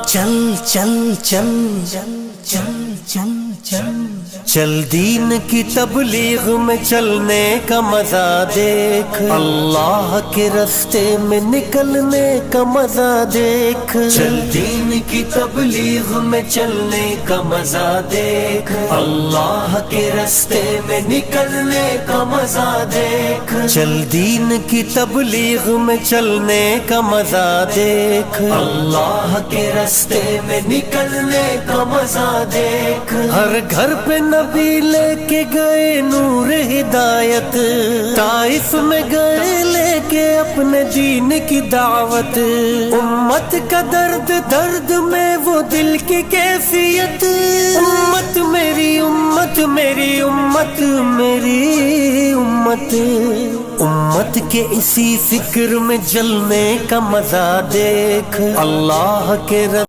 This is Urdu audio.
چل چل چل چل چل چل چل چل دین کی تبلیغ میں چلنے کا مزہ دیکھ، اللہ کے راستے میں نکلنے کا مزہ دیکھ، چل دین کی تبلیغ میں چلنے کا مزہ دیکھ، اللہ کے راستے میں نکلنے کا مزہ دیکھ، چل دین کی تبلیغ میں چلنے کا مزہ دیکھ، اللہ کے راستے میں نکلنے کا مزہ دیکھ، ہر گھر پہ نبی لے کے گئے نور ہدایت، طائف میں گئے لے کے اپنے دین کی دعوت، امت کا درد درد میں وہ دل کی کیفیت، امت میری امت میری امت میری امت، امت کے اسی فکر میں جلنے کا مزہ دیکھ، اللہ کے